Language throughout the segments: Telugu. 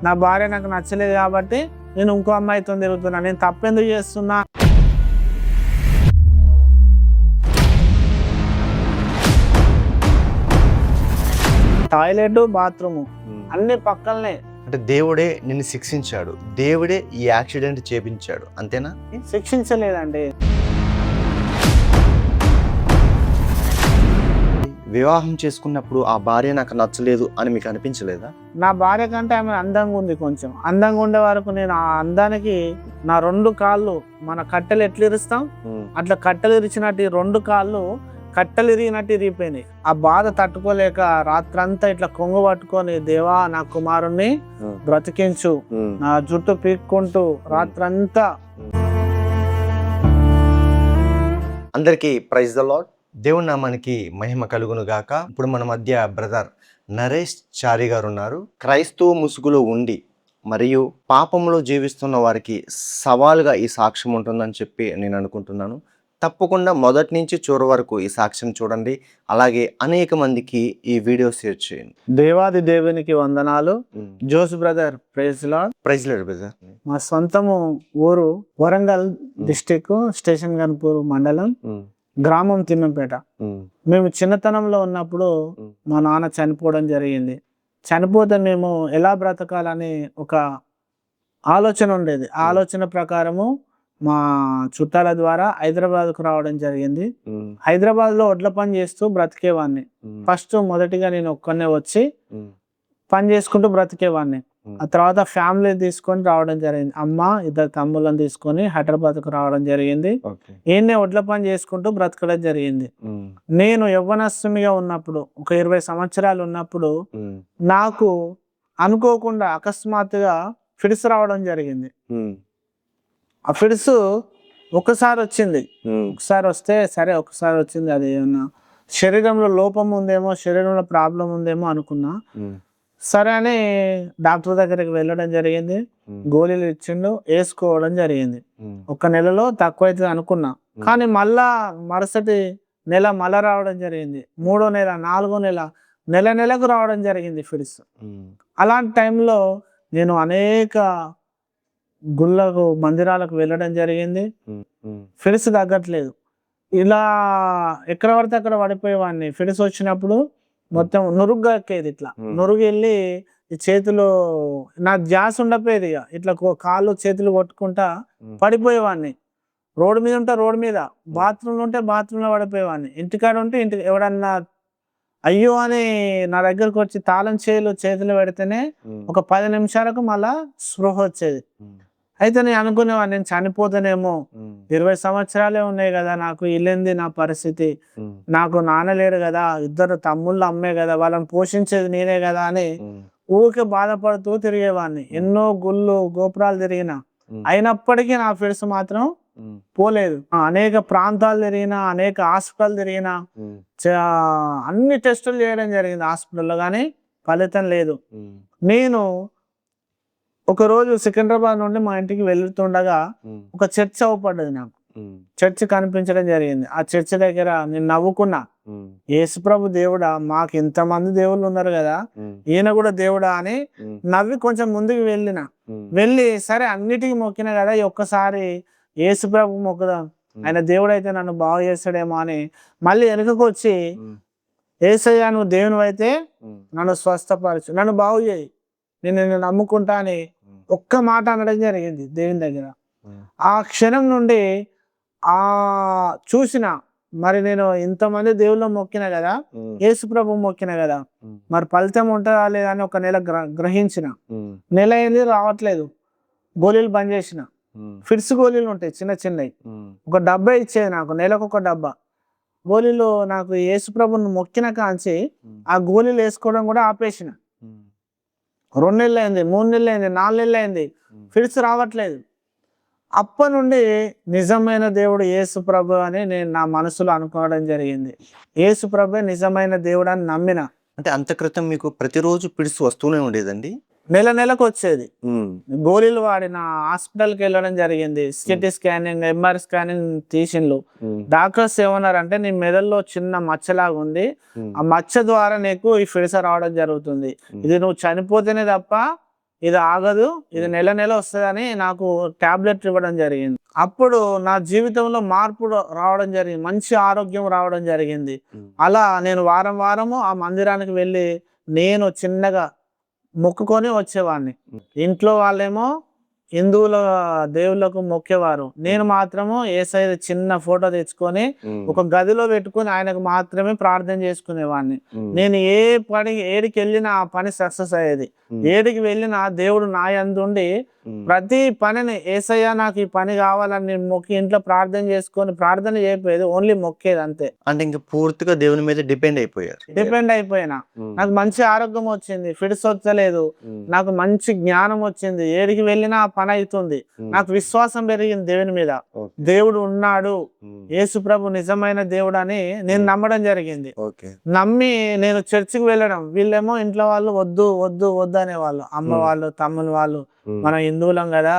నా భార్య నాకు నచ్చలేదు కాబట్టి నేను ఇంకో అమ్మాయితో తిరుగుతున్నా. నేను తప్పెందుకు చేస్తున్నా? టాయిలెట్, బాత్రూమ్ అన్ని పక్కలనే. అంటే దేవుడే నిన్ను శిక్షించాడు, దేవుడే ఈ యాక్సిడెంట్ చేపించాడు, అంతేనా? శిక్షించలేదండి. వివాహం చేసుకున్నప్పుడు ఆ భార్య నాకు నచ్చలేదు అని మీకు అనిపించలేదా? నా భార్య కంటే ఆమె అందంగా ఉంది. కొంచెం అందంగా ఉండే వరకు నేను ఆ అందానికి నా 2 కాళ్ళు మన కట్టెలు ఎట్లా ఇరుస్తాం అట్లా కట్టెలు ఇరిచినట్టు ఈ 2 కాళ్ళు కట్టెలు ఇరిగినట్టు ఇరిగిపోయినాయి. ఆ బాధ తట్టుకోలేక రాత్రంతా ఇట్లా కొంగు పట్టుకొని, దేవా నా కుమారుణ్ణి బ్రతికించు, నా జుట్టు పీక్కుంటూ రాత్రంతా. అందరికీ ప్రైజ్ ద లార్డ్. దేవుని నామానికి మహిమ కలుగును గాక. ఇప్పుడు మన మధ్య బ్రదర్ నరేష్ చారి గారు ఉన్నారు. క్రైస్తవ ముసుగులో ఉండి మరియు పాపంలో జీవిస్తున్న వారికి సవాలుగా ఈ సాక్ష్యం ఉంటుందని చెప్పి నేను అనుకుంటున్నాను. తప్పకుండా మొదటి నుంచి చివరి వరకు ఈ సాక్ష్యం చూడండి. అలాగే అనేక మందికి ఈ వీడియో షేర్ చేయండి. దేవాది దేవునికి వందనాలు. Jose brother, praise Lord. Praise Lord brother. మా సొంతము ఊరు వరంగల్ డిస్టిక్, స్టేషన్ గన్పూర్ మండలం, గ్రామం తిమ్మంపేట. మేము చిన్నతనంలో ఉన్నప్పుడు మా నాన్న చనిపోవడం జరిగింది. చనిపోతే మేము ఎలా బ్రతకాలని ఒక ఆలోచన ఉండేది. ఆ ఆలోచన ప్రకారము మా చుట్టాల ద్వారా హైదరాబాద్కు రావడం జరిగింది. హైదరాబాద్లో వడ్ల పని చేస్తూ బ్రతికేవాడిని. మొదటిగా నేను ఒక్కనే వచ్చి పని చేసుకుంటూ బ్రతికేవాడిని. ఆ తర్వాత ఫ్యామిలీ తీసుకొని రావడం జరిగింది. అమ్మ, 2 తమ్ముళ్ళని తీసుకొని హైదరాబాద్కు రావడం జరిగింది. ఈయన్నే వడ్ల పని చేసుకుంటూ బ్రతకడం జరిగింది. నేను యవ్వనస్తునిగా ఉన్నప్పుడు, ఒక 20 సంవత్సరాలు ఉన్నప్పుడు, నాకు అనుకోకుండా అకస్మాత్తుగా ఫిడ్స్ రావడం జరిగింది. ఆ ఫిడ్స్ ఒకసారి వచ్చింది. ఒకసారి వస్తే సరే, ఒకసారి వచ్చింది, అది ఏమన్నా శరీరంలో లోపం ఉందేమో, శరీరంలో ప్రాబ్లం ఉందేమో అనుకున్నా. సరే అని డాక్టర్ దగ్గరికి వెళ్ళడం జరిగింది. గోళీలు ఇచ్చిండు, వేసుకోవడం జరిగింది. 1 నెలలో తక్కువ అవుతుంది అనుకున్నా. కానీ మళ్ళా మరుసటి నెల మళ్ళా రావడం జరిగింది. 3వ నెల, 4వ నెల, నెలకు రావడం జరిగింది ఫిడ్స్. అలాంటి టైంలో నేను అనేక గుళ్ళకు, మందిరాలకు వెళ్ళడం జరిగింది. ఫిడ్స్ తగ్గట్లేదు. ఇలా ఎక్కడ పడితే అక్కడ పడిపోయేవాడిని. ఫిడ్స్ వచ్చినప్పుడు మొత్తం నురుగ్గా ఎక్కేది. ఇట్లా నురుగు వెళ్ళి ఈ చేతులు, నా ధ్యాస ఉండపోయేది. ఇట్లా కాళ్ళు చేతులు కొట్టుకుంటా పడిపోయేవాడిని. రోడ్డు మీద ఉంటే రోడ్డు మీద, బాత్రూంలో ఉంటే బాత్రూంలో పడిపోయేవాడిని. ఇంటికాడ ఉంటే ఇంటికి ఎవడన్నా అయ్యో అని నా దగ్గరకు వచ్చి తాళం చేతులు పెడితేనే ఒక 10 నిమిషాలకు మళ్ళా స్పృహ వచ్చేది. అయితే నేను అనుకునేవాడిని, నేను చనిపోతానేమో, 20 సంవత్సరాలే ఉన్నాయి కదా నాకు, ఇల్లేంది నా పరిస్థితి, నాకు నాన్న లేడు కదా, 2 తమ్ముళ్ళు, అమ్మే కదా, వాళ్ళని పోషించేది నేనే కదా అని ఊరికే బాధపడుతూ తిరిగేవాడిని. ఎన్నో గుళ్ళు, గోపురాలు తిరిగిన, అయినప్పటికీ నా ఫిడ్స్ మాత్రం పోలేదు. అనేక ప్రాంతాలు తిరిగిన, అనేక హాస్పిటల్ తిరిగిన, అన్ని టెస్టులు చేయడం జరిగింది హాస్పిటల్లో, కానీ ఫలితం లేదు. నేను ఒకరోజు సికింద్రాబాద్ నుండి మా ఇంటికి వెళ్తుండగా ఒక చర్చ్ అవపడ్డది. నాకు చర్చ్ కనిపించడం జరిగింది. ఆ చర్చ్ దగ్గర నేను నవ్వుకున్నా, యేసుప్రభు దేవుడా, మాకు ఇంతమంది దేవుళ్ళు ఉన్నారు కదా, ఈయన కూడా దేవుడా అని నవ్వి కొంచెం ముందుకు వెళ్ళి సరే అన్నిటికీ మొక్కిన కదా, ఈ ఒక్కసారి యేసుప్రభు మొక్కుదాం, ఆయన దేవుడు అయితే నన్ను బాగు చేస్తాడేమో అని మళ్ళీ వెనుకకు వచ్చి, యేసయ్య నువ్వు దేవుని అయితే నన్ను స్వస్థపరచు, నన్ను బాగు చేయి, నేను నిన్ను నమ్ముకుంటా అని ఒక్క మాట అనడం జరిగింది దేవుని దగ్గర. ఆ క్షణం నుండి చూసిన, మరి నేను ఇంతమంది దేవుళ్ళు మొక్కిన కదా, యేసుప్రభు మొక్కిన కదా, మరి ఫలితం ఉంటుందా లేదా అని 1 నెల గ్రహించిన. నెల అయింది, రావట్లేదు. గోళీలు బంద్ చేసిన. ఫిడ్స్ గోళీలు ఉంటాయి చిన్న చిన్నవి, ఒక డబ్బా ఇచ్చేది నాకు, నెలకు 1 డబ్బా గోళీలు. నాకు యేసుప్రభుని మొక్కిన కాంచి ఆ గోళీలు వేసుకోవడం కూడా ఆపేసిన. 2 నెలలు అయింది, 3 నెలలు అయింది, 4 నెలలు అయింది, ఫిడ్స్ రావట్లేదు. అప్పటి నుండి నిజమైన దేవుడు యేసుప్రభు అని నేను నా మనసులో అనుకోవడం జరిగింది. యేసుప్రభు నిజమైన దేవుడు అని నమ్మిన. అంటే అంత క్రితం మీకు ప్రతిరోజు ఫిడ్స్ వస్తూనే ఉండేదండి? నెలకు వచ్చేది. గోళీలు వాడిన, హాస్పిటల్కి వెళ్ళడం జరిగింది. సిటీ స్కానింగ్, ఎంఆర్ స్కానింగ్ తీసిండ్లు. డాక్టర్స్ ఏమన్నారంటే, నీ మెదడులో చిన్న మచ్చలాగా ఉంది, ఆ మచ్చ ద్వారా నీకు ఈ ఫిడ్స్ రావడం జరుగుతుంది, ఇది నువ్వు చనిపోతేనే తప్ప ఇది ఆగదు, ఇది నెల నెల వస్తుందని నాకు టాబ్లెట్ ఇవ్వడం జరిగింది. అప్పుడు నా జీవితంలో మార్పు రావడం జరిగింది, మంచి ఆరోగ్యం రావడం జరిగింది. అలా నేను వారం వారము ఆ మందిరానికి వెళ్ళి నేను చిన్నగా మొక్కుకొని వచ్చేవాడిని. ఇంట్లో వాళ్ళేమో హిందువుల దేవుళ్ళకు మొక్కేవారు, నేను మాత్రము యేసయ్య చిన్న ఫోటో తెచ్చుకొని ఒక గదిలో పెట్టుకొని ఆయనకు మాత్రమే ప్రార్థన చేసుకునేవాడిని. నేను ఏడికి వెళ్ళినా ఆ పని సక్సెస్ అయ్యేది. ఏడికి వెళ్ళినా దేవుడు నా యందుండి ప్రతి పనిని యేసయ్య నాకు ఈ పని కావాలని నేను మొక్కి ఇంట్లో ప్రార్థన చేసుకొని ప్రార్థన చేయకపోయేది, ఓన్లీ మొక్కేది అంతే. అంటే ఇంకా పూర్తిగా దేవుని మీద డిపెండ్ అయిపోయారు. డిపెండ్ అయిపోయినా నాకు మంచి ఆరోగ్యం వచ్చింది, ఫిట్స్ వచ్చలేదు, నాకు మంచి జ్ఞానం వచ్చింది, ఏడికి వెళ్ళినా ఆ పని అవుతుంది. నాకు విశ్వాసం పెరిగింది దేవుని మీద, దేవుడు ఉన్నాడు, యేసు ప్రభు నిజమైన దేవుడు అని నేను నమ్మడం జరిగింది. నమ్మి నేను చర్చికి వెళ్ళడం, వీళ్ళేమో ఇంట్లో వాళ్ళు వద్దు వద్దు వద్దు అనేవాళ్ళు, అమ్మ వాళ్ళు తమ్ముని వాళ్ళు, మనం హిందువులం కదా,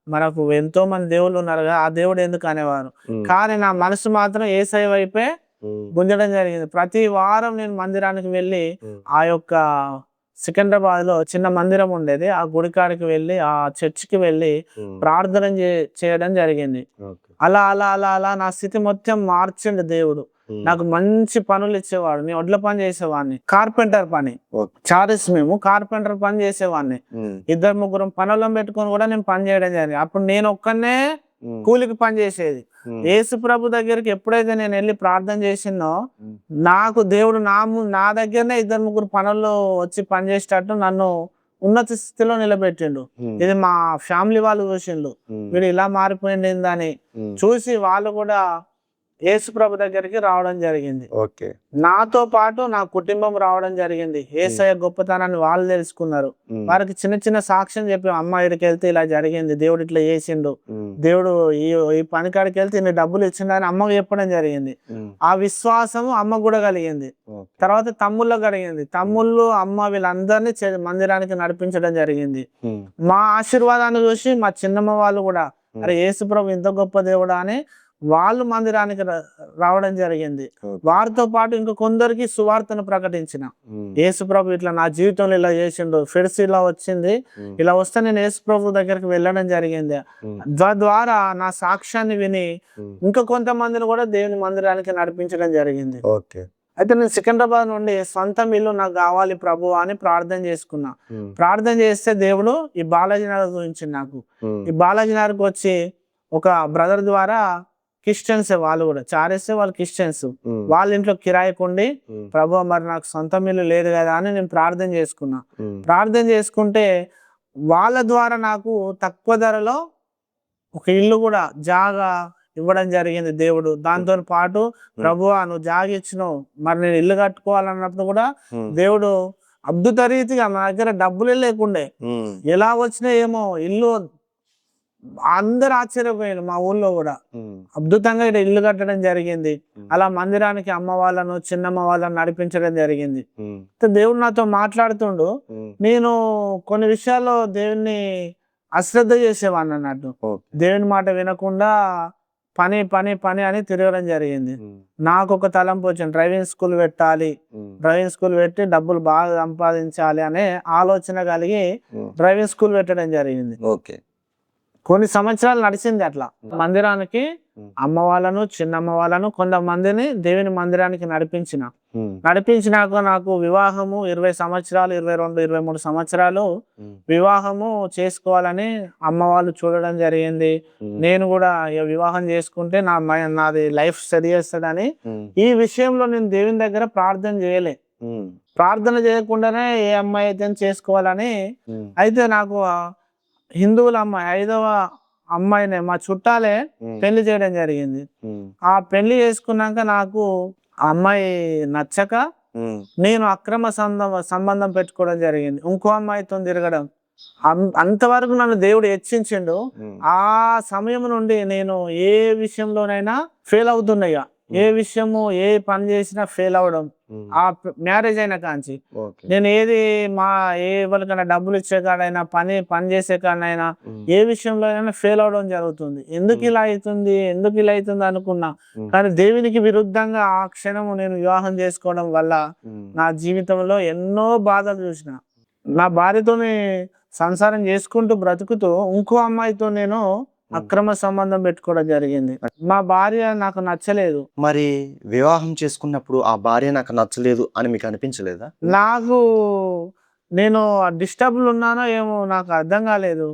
మనకు ఎంతో మంది దేవుళ్ళు ఉన్నారు కదా, ఆ దేవుడు ఎందుకు అనేవారు. కానీ నా మనసు మాత్రం యేసయ్య వైపే గుంజడం జరిగింది. ప్రతి వారం నేను మందిరానికి వెళ్ళి ఆ యొక్క సికింద్రాబాద్ లో చిన్న మందిరం ఉండేది, ఆ గుడికాడికి వెళ్ళి ఆ చర్చికి వెళ్ళి ప్రార్థన చేయడం జరిగింది. అలా అలా అలా అలా నా స్థితి మొత్తం మార్చిండు దేవుడు. నాకు మంచి పనులు ఇచ్చేవాడు. నేను వడ్ల పని చేసేవాడిని, కార్పెంటర్ పని, చారీస్ మేము కార్పెంటర్ పని చేసేవాడిని. 2-3 పనులను పెట్టుకొని కూడా నేను పని చేయడం జరిగింది. అప్పుడు నేను ఒక్కనే కూలికి పని చేసేది. యేసు ప్రభు దగ్గరికి ఎప్పుడైతే నేను వెళ్ళి ప్రార్థన చేసినో నాకు దేవుడు నా దగ్గరనే 2-3 పనుల్లో వచ్చి పని చేసేటట్టు నన్ను ఉన్నత స్థితిలో నిలబెట్టిండు. ఇది మా ఫ్యామిలీ వాళ్ళు చూసిండు, వీడు ఇలా మారిపోయింది ఏందని చూసి వాళ్ళు కూడా యేసు ప్రభు దగ్గరికి రావడం జరిగింది. నాతో పాటు నా కుటుంబం రావడం జరిగింది. యేసయ్య గొప్పతనాన్ని వాళ్ళు తెలుసుకున్నారు. వారికి చిన్న చిన్న సాక్ష్యం చెప్పి, అమ్మ ఇక్కడికి వెళ్తే ఇలా జరిగింది, దేవుడు ఇట్లా చేసిండు, దేవుడు ఈ పని కాడికి వెళ్తే ఇన్ని డబ్బులు ఇచ్చిండు అని అమ్మకు చెప్పడం జరిగింది. ఆ విశ్వాసము అమ్మ కూడా కలిగింది. తర్వాత తమ్ముళ్ళకు కలిగింది. తమ్ముళ్ళు అమ్మ వీళ్ళందరినీ మందిరానికి నడిపించడం జరిగింది. మా ఆశీర్వాదాన్ని చూసి మా చిన్నమ్మ వాళ్ళు కూడా, అరే యేసు ప్రభు ఇంత గొప్ప దేవుడా అని వాళ్ళు మందిరానికి రావడం జరిగింది. వారితో పాటు ఇంకా కొందరికి సువార్తను ప్రకటించిన, యేసు ప్రభు ఇట్లా నా జీవితంలో ఇలా చేసిండు, ఫిడ్స్ ఇలా వచ్చింది, ఇలా వస్తే నేను యేసు ప్రభు దగ్గరికి వెళ్ళడం జరిగింది. తద్వారా నా సాక్ష్యాన్ని విని ఇంకా కొంతమందిని కూడా దేవుని మందిరానికి నడిపించడం జరిగింది. అయితే నేను సికింద్రాబాద్ నుండి సొంతం ఇల్లు నాకు కావాలి ప్రభు అని ప్రార్థన చేసుకున్నా. ప్రార్థన చేస్తే దేవుడు ఈ బాలాజీ నగర్ గురించి నాకు, ఈ బాలాజీ నగర్కి వచ్చి ఒక బ్రదర్ ద్వారా, క్రిస్టియన్స్ వాళ్ళు కూడా, చారేస్ వాళ్ళు క్రిస్టియన్స్, వాళ్ళ ఇంట్లో కిరాయికుండి ప్రభు మరి నాకు సొంతం ఇల్లు లేదు కదా అని నేను ప్రార్థన చేసుకున్నా. ప్రార్థన చేసుకుంటే వాళ్ళ ద్వారా నాకు తక్కువ ధరలో ఒక ఇల్లు కూడా జాగా ఇవ్వడం జరిగింది దేవుడు. దాంతో పాటు ప్రభువా నువ్వు జాగా ఇచ్చినావు, మరి నేను ఇల్లు కట్టుకోవాలన్నప్పుడు కూడా దేవుడు అద్భుత రీతిగా, నా దగ్గర డబ్బులే లేకుండే, ఎలా వచ్చినా ఏమో ఇల్లు అందరు ఆశ్చర్యపోయారు. మా ఊళ్ళో కూడా అద్భుతంగా ఇక్కడ ఇల్లు కట్టడం జరిగింది. అలా మందిరానికి అమ్మ వాళ్ళను చిన్నమ్మ వాళ్ళను నడిపించడం జరిగింది. దేవుడు నాతో మాట్లాడుతుండు. నేను కొన్ని విషయాల్లో దేవుని అశ్రద్ధ చేసేవాడిని అన్నట్టు, దేవుని మాట వినకుండా పని పని పని అని తిరగడం జరిగింది. నాకు ఒక తలంపు వచ్చింది, డ్రైవింగ్ స్కూల్ పెట్టాలి, డ్రైవింగ్ స్కూల్ పెట్టి డబ్బులు బాగా సంపాదించాలి అనే ఆలోచన కలిగి డ్రైవింగ్ స్కూల్ పెట్టడం జరిగింది. కొన్ని సంవత్సరాలు నడిచింది అట్లా. మందిరానికి అమ్మ వాళ్ళను చిన్నమ్మ వాళ్ళను కొంతమందిని దేవుని మందిరానికి నడిపించినాక నాకు వివాహము 20 సంవత్సరాలు, 22, 23 సంవత్సరాలు వివాహము చేసుకోవాలని అమ్మ వాళ్ళు చూడడం జరిగింది. నేను కూడా వివాహం చేసుకుంటే నాది లైఫ్ సరి చేస్తాడని ఈ విషయంలో నేను దేవుని దగ్గర ప్రార్థన చేయలే. ప్రార్థన చేయకుండానే ఏ అమ్మాయి అయితే చేసుకోవాలని, అయితే నాకు హిందువుల అమ్మాయి 5వ అమ్మాయినే మా చుట్టాలే పెళ్లి చేయడం జరిగింది. ఆ పెళ్లి చేసుకున్నాక నాకు ఆ అమ్మాయి నచ్చక నేను అక్రమ సంబంధం పెట్టుకోవడం జరిగింది, ఇంకో అమ్మాయితో తిరగడం. అంతవరకు నన్ను దేవుడు హెచ్చించిండు. ఆ సమయం నుండి నేను ఏ విషయంలోనైనా ఫెయిల్ అవుతున్నాయి. ఏ విషయము ఏ పని చేసినా ఫెయిల్ అవడం. ఆ మ్యారేజ్ అయిన కాంచి నేను ఎవరికైనా డబ్బులు ఇచ్చే కాడైనా పని చేసే కాడైనా ఏ విషయంలో అయినా ఫెయిల్ అవడం జరుగుతుంది. ఎందుకు ఇలా అవుతుంది అనుకున్నా. కానీ దేవునికి విరుద్ధంగా ఆ క్షణము నేను వివాహం చేసుకోవడం వల్ల నా జీవితంలో ఎన్నో బాధలు చూసిన. నా భార్యతోని సంసారం చేసుకుంటూ బ్రతుకుతూ ఇంకో అమ్మాయితో నేను అక్రమ సంబంధం పెట్టుకోవడం జరిగింది. మా భార్య నాకు నచ్చలేదు. మరి వివాహం చేసుకున్నప్పుడు ఆ భార్య నాకు నచ్చలేదు అని మీకు అనిపించలేదా? నాకు నేను డిస్టర్బ్లు ఉన్నానో ఏమో నాకు అర్థం కాలేదు.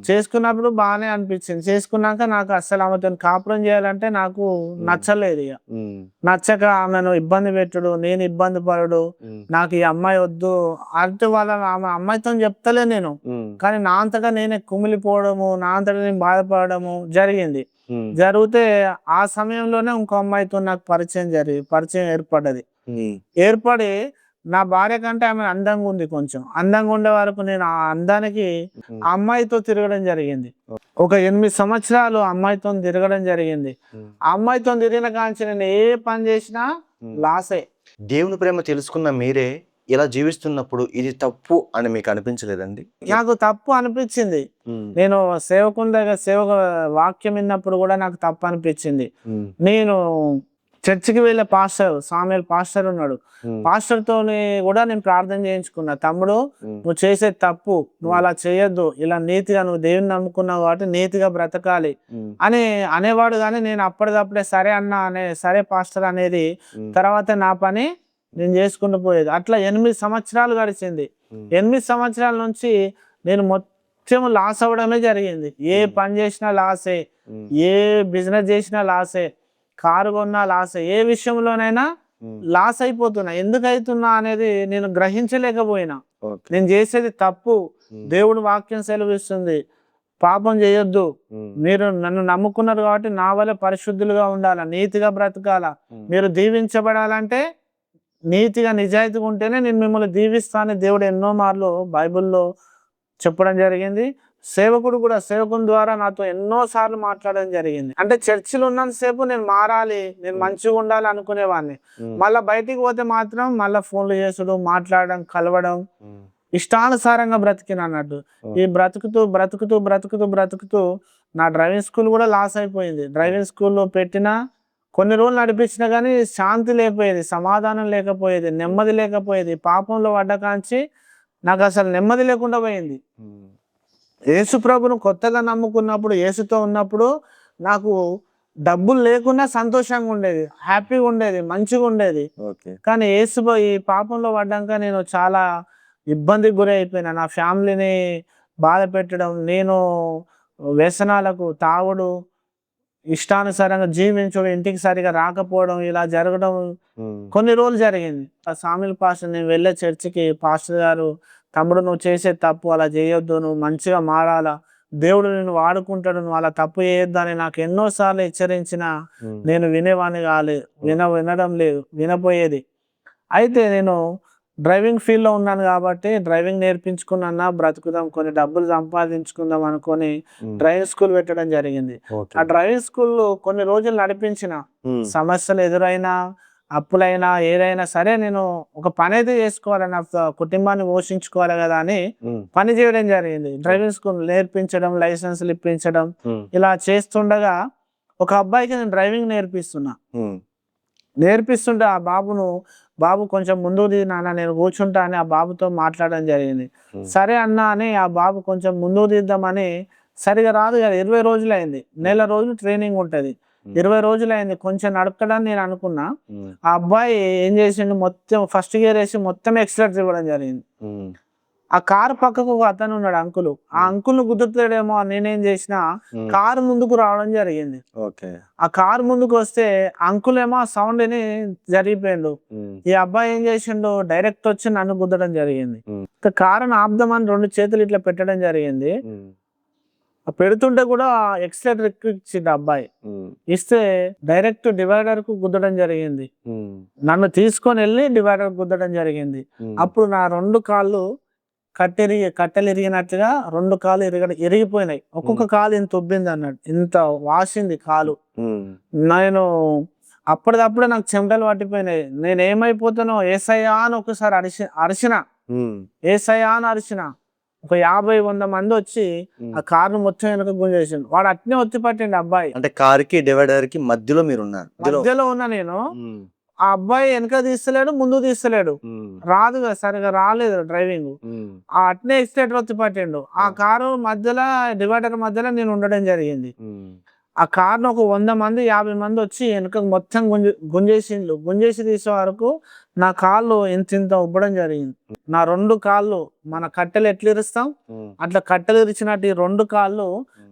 చేసుకున్నప్పుడు బాగానే అనిపించింది. చేసుకున్నాక నాకు అస్సలు ఆమెతో కాపురం చేయాలంటే నాకు నచ్చలేదు. ఇక నచ్చక ఆమెను ఇబ్బంది పెట్టుడు, నేను ఇబ్బంది పడుడు, నాకు ఈ అమ్మాయి వద్దు అంటే ఆమె అమ్మాయితో చెప్తలే నేను, కానీ నా అంతటా నేనే కుమిలిపోవడము, నా అంతటా నేను బాధపడము జరిగింది. జరిగితే ఆ సమయంలోనే ఇంకో అమ్మాయితో నాకు పరిచయం ఏర్పడ్డది. ఏర్పడి నా భార్య కంటే ఆమె అందంగా ఉంది. కొంచెం అందంగా ఉండే వరకు నేను ఆ అందానికి ఆ అమ్మాయితో తిరగడం జరిగింది. ఒక 8 సంవత్సరాలు అమ్మాయితో తిరగడం జరిగింది. ఆ అమ్మాయితో తిరిగిన కాంచి నేను ఏ పని చేసినా లాసే. దేవుని ప్రేమ తెలుసుకున్న మీరే ఇలా జీవిస్తున్నప్పుడు ఇది తప్పు అని మీకు అనిపించలేదండి? నాకు తప్పు అనిపించింది. నేను సేవకుని దగ్గర వాక్యం విన్నప్పుడు కూడా నాకు తప్పు అనిపించింది. నేను చర్చికి వెళ్ళే సామ్యుయల్ పాస్టర్ ఉన్నాడు. పాస్టర్ తోని కూడా నేను ప్రార్థన చేయించుకున్నా. తమ్ముడు, నువ్వు చేసే తప్పు, నువ్వు అలా చేయొద్దు, ఇలా నీతిగా నువ్వు దేవుని నమ్ముకున్నావు కాబట్టి నీతిగా బ్రతకాలి అని అనేవాడు. కానీ నేను అప్పటికప్పుడే సరే అన్నా సరే పాస్టర్ అనేది తర్వాత నా పని నేను చేసుకుంటూ పోయేది. అట్లా 8 సంవత్సరాలు గడిచింది. 8 సంవత్సరాల నుంచి నేను మొత్తం లాస్ అవ్వడమే జరిగింది. ఏ పని చేసినా లాసే, ఏ బిజినెస్ చేసినా లాసే, కారు కొన్నా లాసే, ఏ విషయంలోనైనా లాస్ అయిపోతున్నా. ఎందుకు అవుతున్నా అనేది నేను గ్రహించలేకపోయినా. నేను చేసేది తప్పు. దేవుడు వాక్యం సెలవిస్తుంది, పాపం చేయొద్దు, మీరు నన్ను నమ్ముకున్నారు కాబట్టి నా వల్ల పరిశుద్ధులుగా ఉండాలా, నీతిగా బ్రతకాలా, మీరు దీవించబడాలంటే నీతిగా నిజాయితీగా ఉంటేనే నేను మిమ్మల్ని దీవిస్తానని దేవుడు ఎన్నో మార్లు బైబిల్లో చెప్పడం జరిగింది. సేవకుని ద్వారా నాతో ఎన్నో సార్లు మాట్లాడడం జరిగింది. అంటే చర్చిలో ఉన్నంతసేపు నేను మారాలి, నేను మంచిగా ఉండాలి అనుకునేవాడిని. మళ్ళీ బయటికి పోతే మాత్రం మళ్ళీ ఫోన్లు చేసుడు, మాట్లాడడం, కలవడం, ఇష్టానుసారంగా బ్రతికిన అన్నట్టు. ఈ బ్రతుకుతూ నా డ్రైవింగ్ స్కూల్ కూడా లాస్ అయిపోయింది. డ్రైవింగ్ స్కూల్లో పెట్టినా కొన్ని రోజులు నడిపించినా కానీ శాంతి లేకపోయేది, సమాధానం లేకపోయేది, నెమ్మది లేకపోయేది. పాపంలో పడ్డకాంచి నాకు అసలు నెమ్మది లేకుండా పోయింది. యేసు ప్రభును కొత్తగా నమ్ముకున్నప్పుడు, యేసుతో ఉన్నప్పుడు నాకు డబ్బులు లేకున్నా సంతోషంగా ఉండేది, హ్యాపీగా ఉండేది, మంచిగా ఉండేది. కానీ ఈ పాపంలో పడ్డాక నేను చాలా ఇబ్బందికి గురి అయిపోయినా. నా ఫ్యామిలీని బాధ పెట్టడం, నేను వ్యసనాలకు, తాగుడు, ఇష్టానుసారంగా జీవించడం, ఇంటికి సరిగా రాకపోవడం, ఇలా జరగడం కొన్ని రోజులు జరిగింది. ఆ సామ్యుయల్ పాస్టర్, నేను వెళ్ళే చర్చికి పాస్టర్ గారు, తమ్ముడు నువ్వు చేసే తప్పు అలా చేయొద్దు, నువ్వు మంచిగా మారాలా, దేవుడు నిన్ను వాడుకుంటాడు, నువ్వు అలా తప్పు చేయొద్దు అని నాకు ఎన్నోసార్లు హెచ్చరించినా నేను వినేవాడిని కాలేదు, వినడం లేదు, వినపోయేది. అయితే నేను డ్రైవింగ్ ఫీల్డ్లో ఉన్నాను కాబట్టి డ్రైవింగ్ నేర్పించుకున్నా, బ్రతుకుదాం, కొన్ని డబ్బులు సంపాదించుకుందాం అనుకొని డ్రైవింగ్ స్కూల్ పెట్టడం జరిగింది. ఆ డ్రైవింగ్ స్కూల్ కొన్ని రోజులు నడిపించిన, సమస్యలు ఎదురైనా, అప్పులైనా, ఏదైనా సరే నేను ఒక పని అయితే చేసుకోవాలి, నా కుటుంబాన్ని పోషించుకోవాలి కదా అని పని చేయడం జరిగింది. డ్రైవింగ్ స్కూల్ నేర్పించడం, లైసెన్సులు ఇప్పించడం, ఇలా చేస్తుండగా ఒక అబ్బాయికి నేను డ్రైవింగ్ నేర్పిస్తుంటే ఆ బాబు కొంచెం ముందుకు దిగి నాన్న నేను కూర్చుంటా అని ఆ బాబుతో మాట్లాడడం జరిగింది. సరే అన్నా అని ఆ బాబు కొంచెం ముందుకు దిద్దామని, సరిగా రాదు కదా, 20 రోజులు అయింది, నెల రోజులు ట్రైనింగ్ ఉంటుంది, 20 రోజులు అయింది, కొంచెం నడపడానికి నేను అనుకున్నా. ఆ అబ్బాయి ఏం చేసిండు, మొత్తం ఫస్ట్ గేర్ వేసి మొత్తం ఎక్సలరేటర్ ఇవ్వడం జరిగింది. ఆ కారు పక్కకు ఒక అతను ఉన్నాడు, అంకులు. ఆ అంకుల్ని గుర్తుతాడేమో నేనేం చేసిన, కారు ముందుకు రావడం జరిగింది. ఆ కారు ముందుకు వస్తే అంకుల్ ఏమో ఆ సౌండ్ అని జరిగిపోయిండు. ఈ అబ్బాయి ఏం చేసిండు, డైరెక్ట్ వచ్చి నన్ను గుద్దడం జరిగింది. కారును ఆపుదామని 2 చేతులు ఇట్లా పెట్టడం జరిగింది. పెడుతుంటే కూడా ఎక్సలరేటర్ ఇచ్చిండు అబ్బాయి. ఇస్తే డైరెక్ట్ డివైడర్ కు గుద్దడం జరిగింది. నన్ను తీసుకొని వెళ్ళి డివైడర్ గుద్దడం జరిగింది. అప్పుడు నా 2 కాళ్ళు కట్టెలు ఇరిగినట్టుగా 2 కాళ్ళు ఇరిగిపోయినాయి. ఒక్కొక్క కాలు ఇంత ఉబ్బింది అన్నట్టు, ఇంత వాసింది కాలు. నేను అప్పటికప్పుడే నాకు చెమటలు పట్టిపోయినాయి. నేను ఏమైపోతానో, ఏసయ్యా అని ఒకసారి అరిచిన, ఏసయ్యా అని అరిచిన. ఒక 50-100 మంది వచ్చి ఆ కారును మొత్తం వెనక గుంజేసిండు. వాడు అట్నే ఒత్తి పట్టిండు అబ్బాయి. అంటే కారుకి డివైడర్ కి మధ్యలో మీరు ఉన్నారు? మధ్యలో ఉన్నా నేను. ఆ అబ్బాయి వెనక తీస్తలేడు, ముందు తీస్తలేడు. రాదు కదా, సరిగా రాలేదు డ్రైవింగ్. అట్నే ఎక్స్టేటర్ వచ్చి పట్టిండు. ఆ కారు మధ్యలో డివైడర్ మధ్యలో నేను ఉండడం జరిగింది. ఆ కార్ను ఒక 100 మంది 50 మంది వచ్చి వెనక మొత్తం గుంజేసి తీసే వరకు నా కాళ్ళు ఇంత ఉబ్బడం జరిగింది. నా 2 కాళ్ళు మన కట్టెలు ఎట్లా ఇరుస్తాం అట్లా కట్టెలు ఇరిచినట్టు 2 కాళ్ళు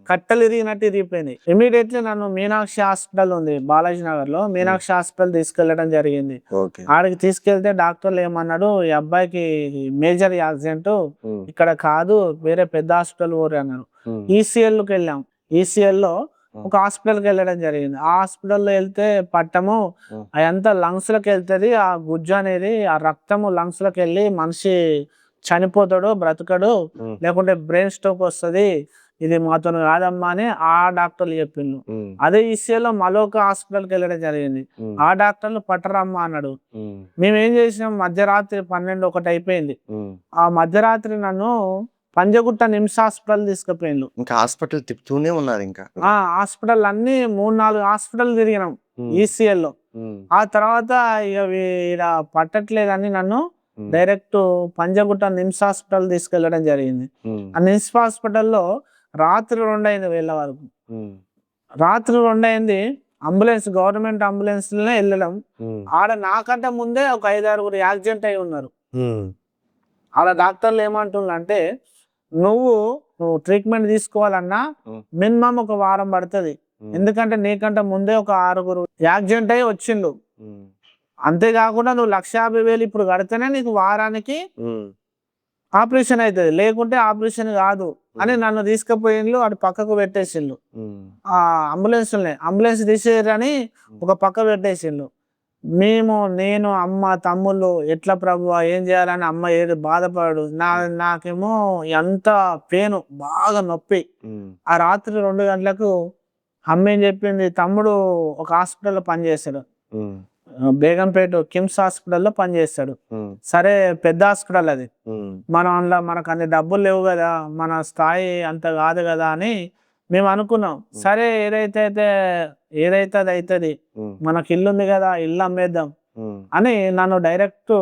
కట్టెలు ఇరిగినట్టు ఇరిగిపోయినాయి. ఇమీడియట్లీ నన్ను మీనాక్షి హాస్పిటల్ ఉంది బాలాజీ నగర్ లో, మీనాక్షి హాస్పిటల్ తీసుకెళ్లడం జరిగింది. ఆడికి తీసుకెళ్తే డాక్టర్లు ఏమన్నాడు, ఈ అబ్బాయికి మేజర్ యాక్సిడెంట్, ఇక్కడ కాదు వేరే పెద్ద హాస్పిటల్ ఊరు అన్నారు. ఈసీఎల్కి వెళ్ళాం. ఈసీఎల్ లో ఒక హాస్పిటల్కి వెళ్ళడం జరిగింది. ఆ హాస్పిటల్లో వెళ్తే పట్టము అదంతా లంగ్స్ లకు వెళ్తుంది. ఆ గుజ్జు అనేది ఆ రక్తము లంగ్స్ లకు వెళ్ళి మనిషి చనిపోతాడు, బ్రతకడు, లేకుంటే బ్రెయిన్ స్ట్రోక్ వస్తుంది, ఇది మాతో కాదమ్మా అని ఆ డాక్టర్లు చెప్పిండు. అదే ఈసీఎల్ లో మరొక హాస్పిటల్కి వెళ్ళడం జరిగింది. ఆ డాక్టర్లు పట్టరమ్మా అన్నాడు. మేమేం చేసినాం, మధ్యరాత్రి 12-1 అయిపోయింది. ఆ మధ్యరాత్రి నన్ను పంజగుట్ట నిమ్స్ హాస్పిటల్ తీసుకుపోయిండు. ఇంకా హాస్పిటల్ తిప్పుతూనే ఉన్నారు. ఇంకా హాస్పిటల్ అన్ని 3-4 హాస్పిటల్ తిరిగినాం ఈసీఎల్ లో. ఆ తర్వాత ఇక పట్టట్లేదని నన్ను డైరెక్ట్ పంజగుట్ట నిమ్స్ హాస్పిటల్ తీసుకెళ్లడం జరిగింది. ఆ నిమ్స్ హాస్పిటల్లో రాత్రి 2 అయింది వెళ్ళ వరకు. రాత్రి 2 అయింది. అంబులెన్స్, గవర్నమెంట్ అంబులెన్స్ లోనే వెళ్ళడం. ఆడ నాకంటే ముందే ఒక 5-6 యాక్సిడెంట్ అయి ఉన్నారు. ఆడ డాక్టర్లు ఏమంటున్నారు అంటే, నువ్వు ట్రీట్మెంట్ తీసుకోవాలన్నా మినిమం ఒక వారం పడుతుంది. ఎందుకంటే నీకంటే ముందే ఒక 6 యాక్సిడెంట్ అయ్యి వచ్చిండు. అంతేకాకుండా నువ్వు 1,50,000 ఇప్పుడు కడితేనే నీకు వారానికి ఆపరేషన్ అవుతుంది, లేకుంటే ఆపరేషన్ కాదు అని నన్ను తీసుకుపోయిండ్రు. అటు పక్కకు పెట్టేసిండ్రు. ఆ అంబులెన్స్ తీసేయరని ఒక పక్క పెట్టేసిండ్రు. నేను అమ్మ తమ్ముళ్ళు ఎట్లా ప్రభువా ఏం చేయాలని అమ్మ ఏది బాధపడు, నాకేమో ఎంత పెయిన్, బాగా నొప్పి. ఆ రాత్రి 2 గంటలకు అమ్మ ఏం చెప్పింది, తమ్ముడు ఒక హాస్పిటల్లో పనిచేస్తాడు, బేగంపేట కిమ్స్ హాస్పిటల్లో పనిచేస్తాడు. సరే పెద్ద హాస్పిటల్ అది, మనకు అన్ని డబ్బులు లేవు కదా, మన స్థాయి అంత కాదు కదా అని మేము అనుకున్నాం. సరే ఏదైతే అది అవుతుంది, మనకి ఇల్లు ఉంది కదా, ఇల్లు అమ్మేద్దాం అని నన్ను డైరెక్ట్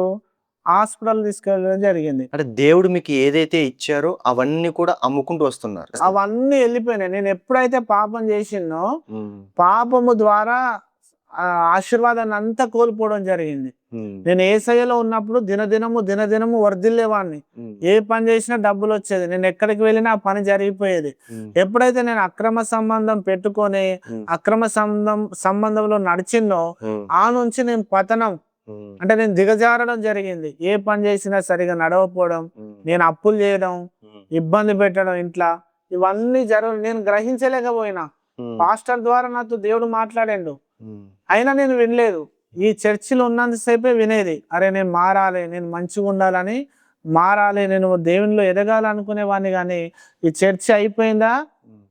హాస్పిటల్ తీసుకెళ్ళడం జరిగింది. అంటే దేవుడు మీకు ఏదైతే ఇచ్చారో అవన్నీ కూడా అమ్ముకుంటూ వస్తున్నారు. అవన్నీ వెళ్ళిపోయినాయి. నేను ఎప్పుడైతే పాపం చేసినో పాపము ద్వారా ఆశీర్వాదాన్ని అంతా కోల్పోవడం జరిగింది. నేను యేసయ్యలో ఉన్నప్పుడు దినదినము వర్ధిల్లేవాడిని. ఏ పని చేసినా డబ్బులు వచ్చేది, నేను ఎక్కడికి వెళ్ళినా ఆ పని జరిగిపోయేది. ఎప్పుడైతే నేను అక్రమ సంబంధం పెట్టుకొని అక్రమ సంబంధంలో నడిచిందో ఆ నుంచి నేను పతనం, అంటే నేను దిగజారడం జరిగింది. ఏ పని చేసినా సరిగా నడవకపోవడం, నేను అప్పులు చేయడం, ఇబ్బంది పెట్టడం ఇంట్లో, ఇవన్నీ నేను గ్రహించలేకపోయినా. పాస్టర్ ద్వారా నాతో దేవుడు మాట్లాడాడు, అయినా నేను వినలేదు. ఈ చర్చిలో ఉన్నంతసేపే వినేది, అరే నేను మారాలి, నేను మంచిగా ఉండాలని మారాలి, నేను దేవునిలో ఎదగాలనుకునేవాడిని. కానీ ఈ చర్చి అయిపోయిందా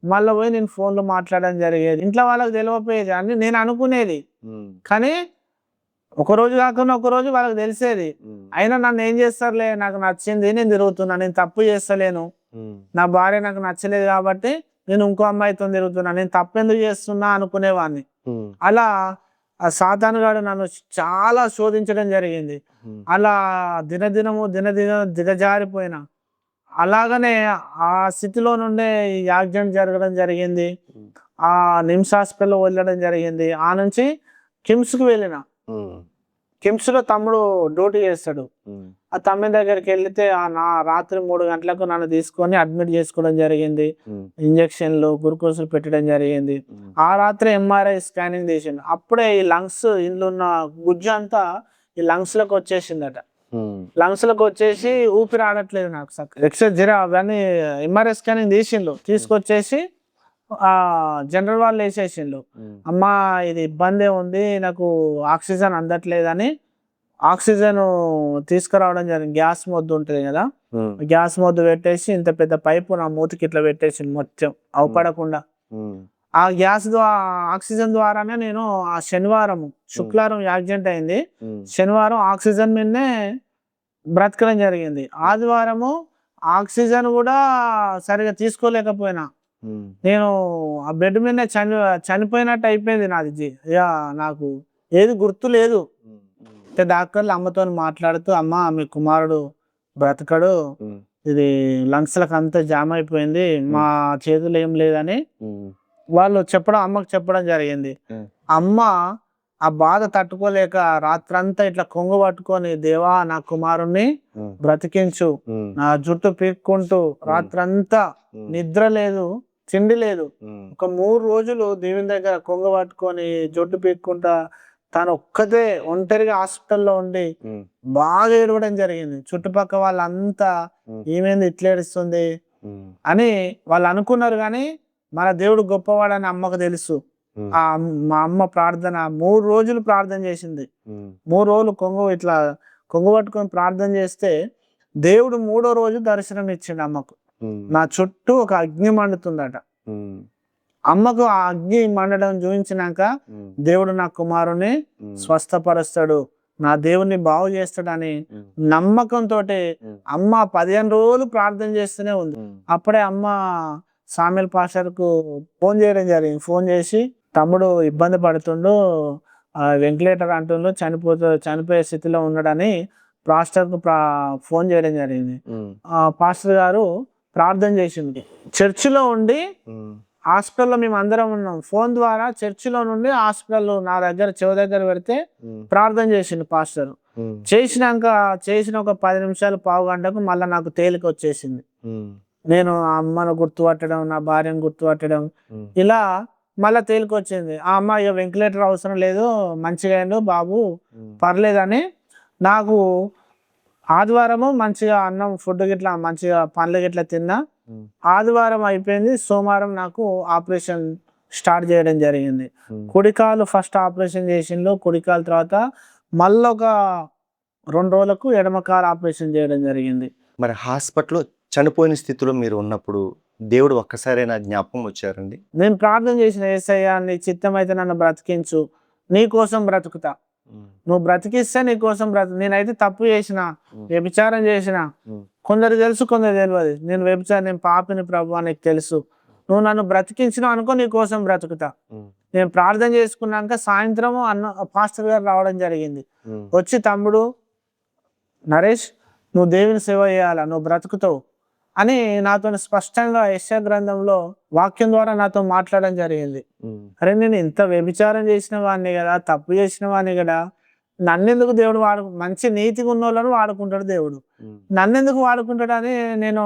మళ్ళీ పోయి నేను ఫోన్లో మాట్లాడడం జరిగేది. ఇంట్లో వాళ్ళకి తెలియపోయేది అని నేను అనుకునేది. కానీ ఒకరోజు కాకుండా ఒకరోజు వాళ్ళకి తెలిసేది. అయినా నన్ను ఏం చేస్తారులే, నాకు నచ్చింది నేను తిరుగుతున్నా, నేను తప్పు చేస్తలేను, నా భార్య నాకు నచ్చలేదు కాబట్టి నేను ఇంకో అమ్మాయితో తిరుగుతున్నా, నేను తప్పెందుకు చేస్తున్నా అనుకునేవాడిని. అలా ఆ సాతానుగాడు నన్ను చాలా శోధించడం జరిగింది. అలా దినదినము దిగజారిపోయినా. అలాగనే ఆ స్థితిలో నుండే యాక్సిడెంట్ జరగడం జరిగింది. ఆ నిమ్స్ హాస్పిటల్లో వెళ్ళడం జరిగింది. ఆ నుంచి కిమ్స్కి వెళ్ళిన. కిమ్స్లో తమ్ముడు డ్యూటీ చేస్తాడు. ఆ తమ్ముడి దగ్గరికి వెళ్తే రాత్రి 3 గంటలకు నన్ను తీసుకొని అడ్మిట్ చేసుకోవడం జరిగింది. ఇంజక్షన్లు గ్లూకోజులు పెట్టడం జరిగింది. ఆ రాత్రి ఎంఆర్ఐ స్కానింగ్ తీసిండు. అప్పుడే ఈ లంగ్స్, ఇందులో ఉన్న గుజ్జు అంతా ఈ లంగ్స్ లకు వచ్చేసిందట. లంగ్స్ లకు వచ్చేసి ఊపిరి ఆడట్లేదు నాకు. ఎక్స్రే అవన్నీ ఎంఆర్ఐ స్కానింగ్ తీసుకొచ్చేసి జనరల్ వాళ్ళు వేసేసిండు. అమ్మా ఇది ఇబ్బంది ఉంది, నాకు ఆక్సిజన్ అందట్లేదని ఆక్సిజన్ తీసుకురావడం జరిగింది. గ్యాస్ మొద్దు ఉంటుంది కదా, గ్యాస్ మొద్దు పెట్టేసి ఇంత పెద్ద పైపు నా మూతికి ఇట్లా పెట్టేసింది మొత్తం అవపడకుండా. ఆ ఆక్సిజన్ ద్వారానే నేను ఆ శుక్రవారం యాక్సిడెంట్ అయింది. శనివారం ఆక్సిజన్ మీదనే బ్రతకడం జరిగింది. ఆదివారము ఆక్సిజన్ కూడా సరిగా తీసుకోలేకపోయినా నేను ఆ బెడ్ మీదనే చనిపోయినట్టు అయిపోయింది నాది. నాకు ఏది గుర్తు లేదు. అయితే డాక్టర్లు అమ్మతో మాట్లాడుతూ, అమ్మ మీ కుమారుడు బ్రతకడు, ఇది లంగ్స్లకు అంతా జామ్ అయిపోయింది, మా చేతులు ఏం లేదని వాళ్ళు అమ్మకు చెప్పడం జరిగింది. అమ్మ ఆ బాధ తట్టుకోలేక రాత్రంతా ఇట్లా కొంగు పట్టుకొని, దేవా నా కుమారుణ్ణి బ్రతికించు, నా జుట్టు పీక్కుంటూ రాత్రంతా నిద్ర లేదు, తిండి లేదు, ఒక 3 రోజులు దేవుని దగ్గర కొంగు పట్టుకొని జుట్టు పీక్కుంటా తను ఒక్కతే ఒంటరిగా హాస్పిటల్లో ఉండి బాగా ఏడవడం జరిగింది. చుట్టుపక్కల వాళ్ళంతా ఏమైంది ఇట్లా ఏడుస్తుంది అని వాళ్ళు అనుకున్నారు. కానీ మన దేవుడు గొప్పవాడని అమ్మకు తెలుసు. మా అమ్మ ప్రార్థన 3 రోజులు ప్రార్థన చేసింది. 3 రోజులు కొంగు పట్టుకొని ప్రార్థన చేస్తే దేవుడు 3వ రోజు దర్శనం ఇచ్చిండు అమ్మకు. నా చుట్టూ ఒక అగ్ని మండుతుందట. అమ్మకు ఆ అగ్ని మండడం చూపించినాక దేవుడు నా కుమారుని స్వస్థపరుస్తాడు, నా దేవుని బాగు చేస్తాడని నమ్మకంతో అమ్మ 15 రోజులు ప్రార్థన చేస్తూనే ఉంది. అప్పుడే అమ్మ సామ్యుల్ పాస్టర్కు ఫోన్ చేయడం జరిగింది. ఫోన్ చేసి, తమ్ముడు ఇబ్బంది పడుతుండు, వెంటిలేటర్ అంటుండు, చనిపోయే స్థితిలో ఉన్నాడని పాస్టర్కు ఫోన్ చేయడం జరిగింది. పాస్టర్ గారు ప్రార్థన చేసింది. చర్చిలో ఉండి హాస్పిటల్లో మేము అందరం ఉన్నాం. ఫోన్ ద్వారా చర్చిలో నుండి హాస్పిటల్ నా దగ్గర చెవి దగ్గర పెడితే ప్రార్థన చేసిండు పాస్టర్. చేసిన ఒక 10 నిమిషాలు, పావు గంటకు మళ్ళీ నాకు తేలిక వచ్చేసింది. నేను ఆ అమ్మను గుర్తుపట్టడం, నా భార్యను గుర్తుపట్టడం, ఇలా మళ్ళీ తేలిక వచ్చింది. ఆ అమ్మ ఇక వెంటిలేటర్ అవసరం లేదు, మంచిగా అయిండు బాబు, పర్లేదని. నాకు ఆదివారము మంచిగా అన్నం, ఫుడ్ గిట్లా మంచిగా పండ్లు గిట్లా తిన్నా. ఆదివారం అయిపోయింది. సోమవారం నాకు ఆపరేషన్ స్టార్ట్ చేయడం జరిగింది. కుడికాలు ఫస్ట్ ఆపరేషన్ చేసిండు. కుడికాలు తర్వాత మళ్ళీ ఒక 2 రోజులకు ఎడమకాలు ఆపరేషన్ చేయడం జరిగింది. మరి హాస్పిటల్లో చనిపోయిన స్థితిలో మీరు ఉన్నప్పుడు దేవుడు ఒక్కసారైనా జ్ఞాపకం వచ్చారండి? నేను ప్రార్థన చేసిన, యేసయ్యా నీ చిత్తం అయితే నన్ను బ్రతికించు, నీ కోసం బ్రతుకుతా, నువ్వు బ్రతికిస్తే నీ కోసం నేనైతే తప్పు చేసిన, వ్యభిచారం చేసిన, కొందరు తెలుసు కొందరు తెలియదు. నేను పాపిని ప్రభువా నీకు తెలుసు, నువ్వు నన్ను బ్రతికించినావు అనుకో, నీ కోసం బ్రతుకుతా. నేను ప్రార్థన చేసుకున్నాక సాయంత్రం పాస్టర్ గారు రావడం జరిగింది. వచ్చి, తమ్ముడు నరేష్, నువ్వు దేవుని సేవ చేయాలా, నువ్వు బ్రతుకుతావు అని నాతో స్పష్టంగా యెషయా గ్రంథంలో వాక్యం ద్వారా నాతో మాట్లాడడం జరిగింది. అరే నేను ఇంత వ్యభిచారం చేసిన వాడిని కదా, తప్పు చేసిన వాడిని కదా, నన్నెందుకు దేవుడు మంచి నీతిగా ఉన్న వాళ్ళను వాడుకుంటాడు దేవుడు, నన్నెందుకు వాడుకుంటాడు అని నేను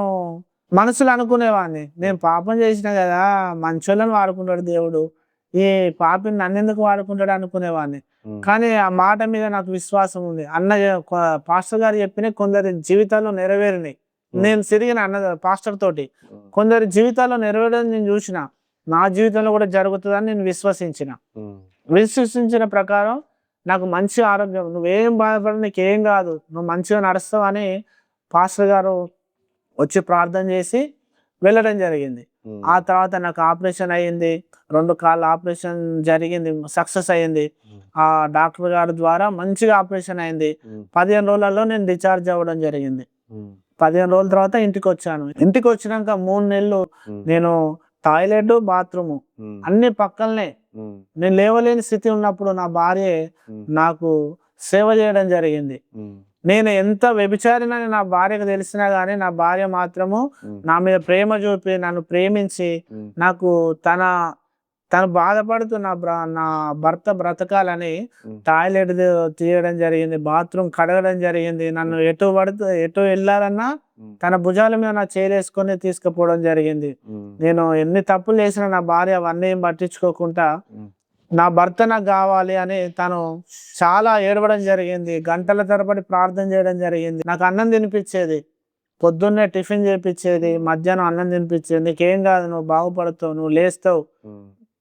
మనసులో అనుకునేవాడిని. నేను పాపం చేసిన కదా, మంచోళ్ళని వాడుకుంటాడు దేవుడు, ఈ పాపిని నన్నెందుకు వాడుకుంటాడు అనుకునేవాడిని. కానీ ఆ మాట మీద నాకు విశ్వాసం ఉంది. పాస్టర్ గారు చెప్పిన కొందరి జీవితాల్లో నెరవేరినాయి. నేను తిరిగిన పాస్టర్ తోటి కొందరి జీవితాల్లో నెరవేరడం నేను చూసిన, నా జీవితంలో కూడా జరుగుతుందని నేను విశ్వసించిన ప్రకారం నాకు మంచి ఆరోగ్యం, నువ్వేం బాధపడ, నీకేం కాదు, నువ్వు మంచిగా నడుస్తావు అని పాస్టర్ గారు వచ్చి ప్రార్థన చేసి వెళ్ళడం జరిగింది. ఆ తర్వాత నాకు ఆపరేషన్ అయ్యింది. 2 కాళ్ళ ఆపరేషన్ జరిగింది, సక్సెస్ అయ్యింది. ఆ డాక్టర్ గారి ద్వారా మంచిగా ఆపరేషన్ అయింది. 15 రోజులలో నేను డిశ్చార్జ్ అవ్వడం జరిగింది. 15 రోజుల తర్వాత ఇంటికి వచ్చాను. ఇంటికి వచ్చినాక 3 నెలలు నేను టాయిలెట్, బాత్రూమ్ అన్ని పక్కలనే, నేను లేవలేని స్థితి ఉన్నప్పుడు నా భార్య నాకు సేవ చేయడం జరిగింది. నేను ఎంత వ్యభిచారినని నా భార్యకు తెలిసినా గానీ నా భార్య మాత్రము నా మీద ప్రేమ చూపి నన్ను ప్రేమించి నాకు తను బాధపడుతూ నా భర్త బ్రతకాలని టాయిలెట్ తీయడం జరిగింది, బాత్రూమ్ కడగడం జరిగింది. నన్ను ఎటు వెళ్ళాలన్నా తన భుజాల మీద నా చేరేసుకొని తీసుకుపోవడం జరిగింది. నేను ఎన్ని తప్పులు చేసినా నా భార్య అవన్నీ పట్టించుకోకుండా నా భర్త నాకు కావాలి అని తను చాలా ఏడవడం జరిగింది. గంటల తరబడి ప్రార్థన చేయడం జరిగింది. నాకు అన్నం తినిపించేది, పొద్దున్నే టిఫిన్ చేపించేది, మధ్యాహ్నం అన్నం తినిపించేది. నీకేం కాదు, నువ్వు బాగుపడతావు, నువ్వు లేస్తావు,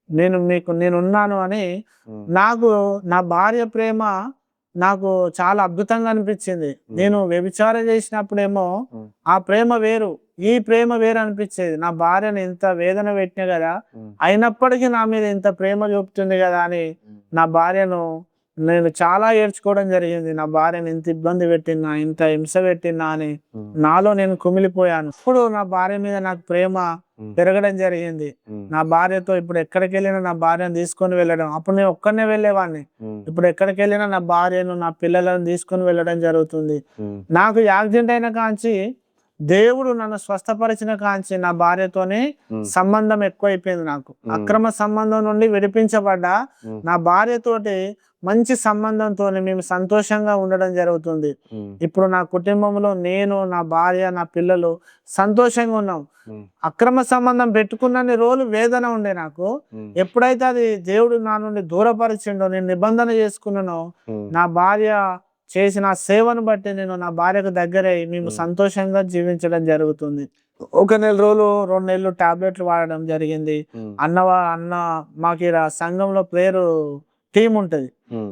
నేనున్నాను అని. నాకు నా భార్య ప్రేమ నాకు చాలా అద్భుతంగా అనిపించింది. నేను వ్యభిచారం చేసినప్పుడేమో ఆ ప్రేమ వేరు, ఈ ప్రేమ వేరు అనిపించేది. నా భార్యను ఇంత వేదన పెట్టినా కదా, అయినప్పటికీ నా మీద ఇంత ప్రేమ చూపుతుంది కదా అని నా భార్యను నేను చాలా ఏడ్చుకోవడం జరిగింది. నా భార్యను ఇంత ఇబ్బంది పెట్టినా, ఇంత హింస పెట్టినా అని నాలో నేను కుమిలిపోయాను. ఇప్పుడు నా భార్య మీద నాకు ప్రేమ పెరగడం జరిగింది. నా భార్యతో ఇప్పుడు ఎక్కడికి వెళ్ళినా నా భార్యను తీసుకొని వెళ్ళడం. అప్పుడు నేను ఒక్కనే వెళ్ళేవాడిని. ఇప్పుడు ఎక్కడికి వెళ్ళినా నా భార్యను నా పిల్లలను తీసుకొని వెళ్ళడం జరుగుతుంది. నాకు యాక్సిడెంట్ అయిన కాంచి దేవుడు నన్ను స్వస్థపరిచిన కాంచి నా భార్యతోనే సంబంధం ఎక్కువైపోయింది. నాకు అక్రమ సంబంధం నుండి విడిపించబడ్డా నా భార్యతోటి మంచి సంబంధంతో మేము సంతోషంగా ఉండడం జరుగుతుంది. ఇప్పుడు నా కుటుంబంలో నేను, నా భార్య, నా పిల్లలు సంతోషంగా ఉన్నాం. అక్రమ సంబంధం పెట్టుకున్నన్ని రోజులు వేదన ఉండే నాకు. ఎప్పుడైతే అది దేవుడు నా నుండి దూరపరిచిండో, నేను నిబంధన చేసుకున్నానో, నా భార్య చేసిన సేవను బట్టి నేను నా భార్యకు దగ్గరై మేము సంతోషంగా జీవించడం జరుగుతుంది. 1 నెల రోజులు 2 నెలలు టాబ్లెట్లు వాడడం జరిగింది. అన్న మాకు ఈడ సంఘంలో ప్రేయర్ టీం ఉంటది.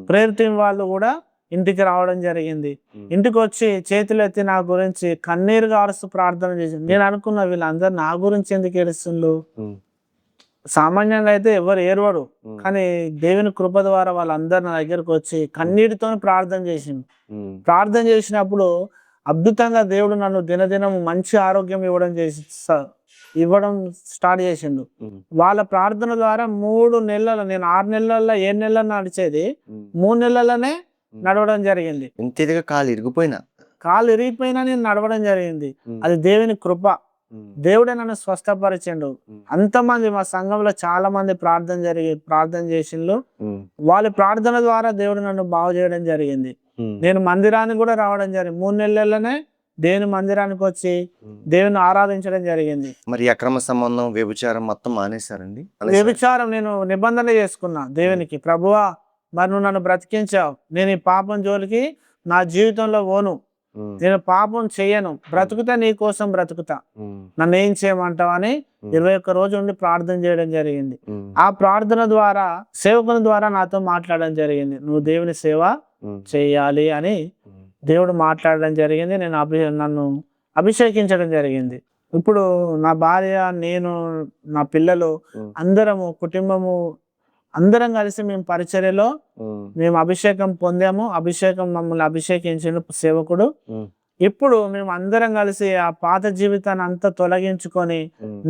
ప్రేయర్ టీం వాళ్ళు కూడా ఇంటికి రావడం జరిగింది. ఇంటికి వచ్చి చేతులు ఎత్తి నా గురించి కన్నీరు గారుస్తూ ప్రార్థన చేసింది. నేను అనుకున్నా వీళ్ళందరూ నా గురించి ఎందుకు ఏడుస్తుండ్రు, సామాన్యంగా అయితే ఎవరు ఏర్వరు, కానీ దేవుని కృప ద్వారా వాళ్ళందరూ నా దగ్గరకు వచ్చి కన్నీటితో ప్రార్థన చేసింది. ప్రార్థన చేసినప్పుడు అద్భుతంగా దేవుడు నన్ను దినదినం మంచి ఆరోగ్యం ఇవ్వడం స్టార్ట్ చేసిండు. వాళ్ళ ప్రార్థన ద్వారా 3 నెలలు, నేను 6 నెలల్లో 7 నెలలు నడిచేది 3 నెలలనే నడవడం జరిగింది. కాలు ఇరిగిపోయినా నేను నడవడం జరిగింది. అది దేవుని కృప. దేవుడే నన్ను స్వస్థపరిచిండు. అంతమంది మా సంఘంలో చాలా మంది ప్రార్థన చేసిండ్రు. వాళ్ళ ప్రార్థన ద్వారా దేవుడు నన్ను బాగు చేయడం జరిగింది. నేను మందిరానికి కూడా రావడం జరిగింది. 3 నెలల్లోనే దేవుని మందిరానికి వచ్చి దేవుని ఆరాధించడం జరిగింది. మరి అక్రమ సంబంధం, వ్యభిచారం మొత్తం మానేశారండి? వ్యభిచారం నేను నిబంధన చేసుకున్నా దేవునికి, ప్రభువా మరి నువ్వు నన్ను బ్రతికించావు, నేను ఈ పాపం జోలికి నా జీవితంలో పోను, నేను పాపం చెయ్యను, బ్రతుకుతా నీ కోసం బ్రతుకుతా, నన్ను ఏం చేయమంటావు అని 21 రోజు ఉండి ప్రార్థన చేయడం జరిగింది. ఆ ప్రార్థన ద్వారా సేవకుని ద్వారా నాతో మాట్లాడడం జరిగింది. నువ్వు దేవుని సేవ చేయాలి అని దేవుడు మాట్లాడడం జరిగింది. నన్ను అభిషేకించడం జరిగింది. ఇప్పుడు నా భార్య, నేను, నా పిల్లలు అందరము కుటుంబము అందరం కలిసి మేము పరిచర్యలో మేము అభిషేకం పొందాము. మమ్మల్ని అభిషేకించిన సేవకుడు. ఇప్పుడు మేము అందరం కలిసి ఆ పాత జీవితాన్ని అంతా తొలగించుకొని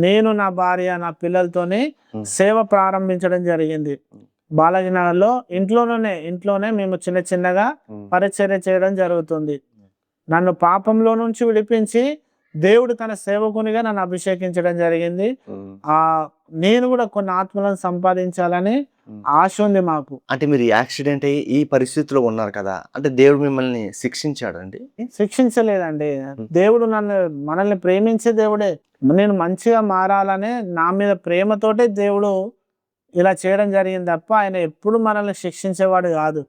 నేను, నా భార్య, నా పిల్లలతోనే సేవ ప్రారంభించడం జరిగింది. బాలాజీనగర్లో ఇంట్లోనే మేము చిన్నగా పరిచర్య చేయడం జరుగుతుంది. నన్ను పాపంలో నుంచి విడిపించి దేవుడు తన సేవకునిగా నన్ను అభిషేకించడం జరిగింది. నేను కూడా కొన్ని ఆత్మలను సంపాదించాలని ఆశ ఉంది మాకు. అంటే మీరు యాక్సిడెంట్ అయ్యి ఈ పరిస్థితిలో ఉన్నారు కదా, అంటే దేవుడు మిమ్మల్ని శిక్షించాడండి? శిక్షించలేదండి. దేవుడు మనల్ని ప్రేమించే దేవుడే. నేను మంచిగా మారాలనే నా మీద ప్రేమతోటే దేవుడు ఇలా చేయడం జరిగింది తప్ప ఆయన ఎప్పుడు మనల్ని శిక్షించేవాడు కాదు.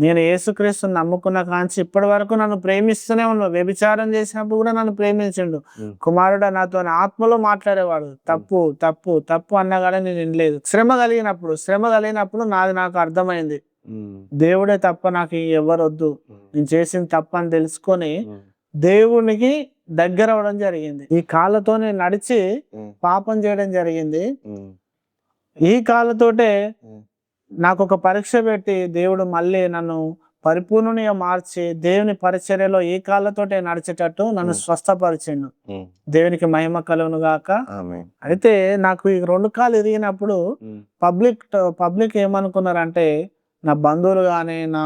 నేను యేసుక్రీస్తుని నమ్ముకున్న కాంచి ఇప్పటి వరకు నన్ను ప్రేమిస్తూనే ఉన్నాడు. వ్యభిచారం చేసినప్పుడు కూడా నన్ను ప్రేమించిండు. కుమారుడు నాతో ఆత్మలో మాట్లాడేవాడు. తప్పు తప్పు తప్పు అన్నా కానీ నేను వినలేదు. శ్రమ కలిగినప్పుడు నాకు అర్థమైంది, దేవుడే తప్ప నాకు ఎవరు వద్దు, నేను చేసింది తప్ప అని తెలుసుకొని దేవునికి దగ్గర అవ్వడం జరిగింది. ఈ కాళ్ళతోనే నడిచి పాపం చేయడం జరిగింది. ఈ కాళ్ళతోటే నాకు ఒక పరీక్ష పెట్టి దేవుడు మళ్ళీ నన్ను పరిపూర్ణంగా మార్చి దేవుని పరిచర్యలో ఈ కాళ్ళతోటే నడిచేటట్టు నన్ను స్వస్థపరిచిండు. దేవునికి మహిమ కలుగును గాక. అయితే నాకు ఈ 2 కాళ్ళు ఇరిగినప్పుడు పబ్లిక్ ఏమనుకున్నారంటే, నా బంధువులు గాని, నా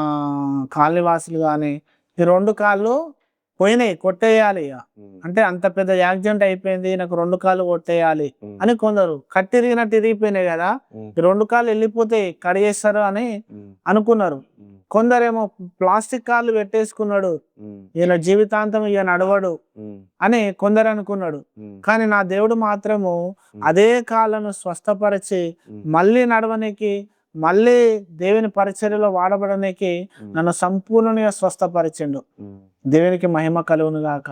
కాలనీవాసులు గాని, ఈ 2 కాళ్ళు పోయినాయి, కొట్టేయాలి, అంటే అంత పెద్ద యాక్సిడెంట్ అయిపోయింది, నాకు 2 కాళ్ళు కొట్టేయాలి అని కొందరు. కట్టిరిగినట్టు ఇరిగిపోయినాయి కదా, 2 కాళ్ళు వెళ్ళిపోతే కడిగేస్తారు అని అనుకున్నారు. కొందరేమో ప్లాస్టిక్ కాళ్ళు పెట్టేసుకున్నాడు, ఈయన జీవితాంతం ఇక నడవడు అని కొందరు అనుకున్నాడు. కానీ నా దేవుడు మాత్రము అదే కాళ్ళను స్వస్థపరిచి మళ్ళీ నడవనికి, మళ్ళీ దేవుని పరిచర్యలో వాడబడడానికి నన్ను సంపూర్ణంగా స్వస్థపరిచిండు. దేవునికి మహిమ కలుగును గాక.